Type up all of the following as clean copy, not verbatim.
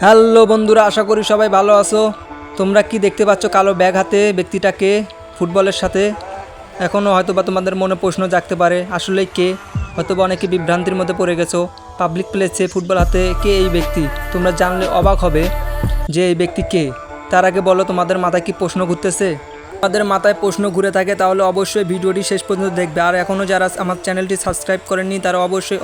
Hello বন্ধুরা, আশা করি সবাই ভালো আছো। তোমরা কি দেখতে পাচ্ছ কালো ব্যাগ হাতে ব্যক্তিটাকে ফুটবলের সাথে? এখনও হয়তোবা তোমাদের মনে প্রশ্ন জাগতে পারে আসলে কে। হয়তোবা অনেকে বিভ্রান্তির মধ্যে পড়ে গেছো। পাবলিক প্লেসে ফুটবল হাতে কে এই ব্যক্তি? তোমরা জানলে অবাক হবে যে এই ব্যক্তি কে। তার আগে বলো, তোমাদের মাথায় কি প্রশ্ন ঘুরতেছে? আমাদের মাথায় প্রশ্ন ঘুরে থাকে তাহলে অবশ্যই ভিডিওটি শেষ পর্যন্ত দেখবে। আর এখনও যারা আমার চ্যানেলটি সাবস্ক্রাইব করেননি তারা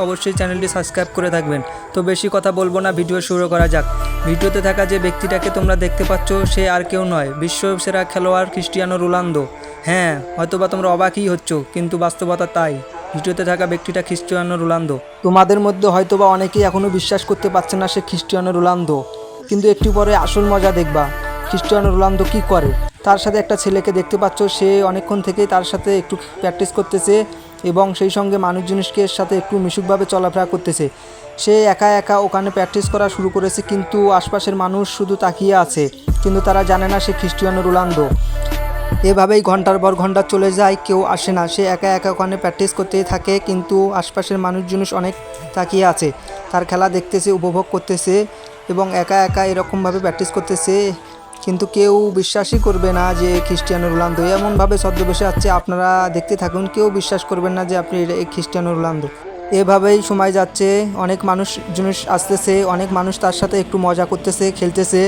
অবশ্যই চ্যানেলটি সাবস্ক্রাইব করে থাকবেন। তো বেশি কথা বলবো না, ভিডিও শুরু করা যাক। ভিডিওতে থাকা যে ব্যক্তিটাকে তোমরা দেখতে পাচ্ছ সে আর কেউ নয়, বিশ্বসেরা খেলোয়াড় ক্রিস্টিয়ানো রোনালদো। হ্যাঁ, হয়তোবা তোমরা অবাকই হচ্ছ, কিন্তু বাস্তবতা তাই। ভিডিওতে থাকা ব্যক্তিটা ক্রিস্টিয়ানো রোনালদো। তোমাদের মধ্যে হয়তোবা অনেকেই এখনও বিশ্বাস করতে পারছে না সে ক্রিস্টিয়ানো রোনালদো, কিন্তু একটু পরে আসল মজা দেখবা ক্রিস্টিয়ানো রোনালদো কী করে। তার সাথে একটা ছেলেকে দেখতে পাচ্ছ, সে অনেকক্ষণ থেকেই তার সাথে একটু প্র্যাকটিস করতেছে এবং সেই সঙ্গে মানুষজনকে সাথে একটু মিশুকভাবে চলাফেরা করতেছে। সে একা একা ওখানে প্র্যাকটিস করা শুরু করেছে, কিন্তু আশপাশের মানুষ শুধু তাকিয়ে আছে, কিন্তু তারা জানে না সে ক্রিস্টিয়ানো রোনালদো। এভাবেই ঘন্টার পর ঘন্টা চলে যায়, কেউ আসে না। সে একা একা ওখানে প্র্যাকটিস করতেই থাকে, কিন্তু আশপাশের মানুষজন অনেক তাকিয়ে আছে, তার খেলা দেখতেছে, উপভোগ করতেছে এবং একা একা এরকমভাবে প্র্যাকটিস করতেছে। কিন্তু কেউ বিশ্বাসই করবে না যে ক্রিস্টিয়ানো রোনালদো এমনভাবে ছদ্মবেশে আছে। আপনারা দেখতে থাকুন, কেউ বিশ্বাস করবেন না যে আপনি এই ক্রিস্টিয়ানো রোনালদো। এভাবেই সময় যাচ্ছে, অনেক মানুষজন আসতেছে, অনেক মানুষ তার সাথে একটু মজা করতেছে, খেলতেছে।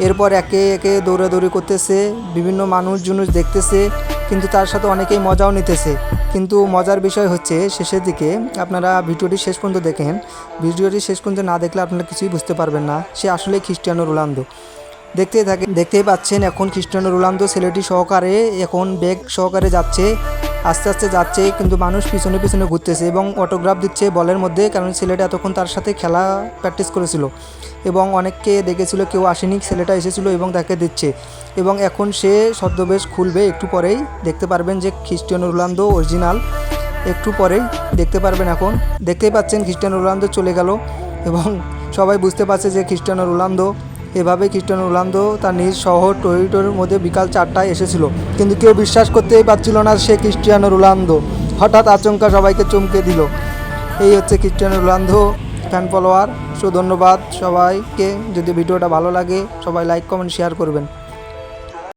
এরপর একে একে দৌড়াদৌড়ি করতেছে, বিভিন্ন মানুষজন দেখতেছে, কিন্তু তার সাথে অনেকেই মজাও নিতেছে। কিন্তু মজার বিষয় হচ্ছে শেষের দিকে, আপনারা ভিডিওটি শেষ পর্যন্ত দেখেন। ভিডিওটি শেষ পর্যন্ত না দেখলে আপনারা কিছুই বুঝতে পারবেন না সে আসলে ক্রিস্টিয়ানো রোনালদো। দেখতেই পাচ্ছেন এখন ক্রিস্টিয়ানো রোনালদো ছেলেটি সহকারে এখন ব্যাগ সহকারে যাচ্ছে, আস্তে আস্তে যাচ্ছে, কিন্তু মানুষ পিছনে পিছনে ঘুরতেছে এবং অটোগ্রাফ দিচ্ছে বলের মধ্যে, কারণ ছেলেটা এতক্ষণ তার সাথে খেলা প্র্যাকটিস করেছিল এবং অনেককে দেখেছিল, কেউ আসেনি, ছেলেটা এসেছিলো এবং তাকে দিচ্ছে। এবং এখন সে ছদ্মবেশ খুলবে, একটু পরেই দেখতে পারবেন যে ক্রিস্টিয়ানো রোনালদো অরিজিনাল, একটু পরেই দেখতে পারবেন। এখন দেখতেই পাচ্ছেন ক্রিস্টিয়ানো রোনালদো চলে গেল এবং সবাই বুঝতে পারছে যে ক্রিস্টিয়ানো রোনালদো। এভাবে ক্রিস্টিয়ানো রোনালদো তার নিজ শহর টরন্টোর মধ্যে বিকাল 4টায় এসেছিল, কিন্তু কেউ বিশ্বাস করতেই পারছিল না সে ক্রিস্টিয়ানো রোনালদো। হঠাৎ আচমকা সবাইকে চমকে দিল। এই হচ্ছে ক্রিস্টিয়ানো রোনালদো ফ্যান ফলোয়ার। ধন্যবাদ সবাইকে। যদি ভিডিওটা ভালো লাগে সবাই লাইক কমেন্ট শেয়ার করবেন।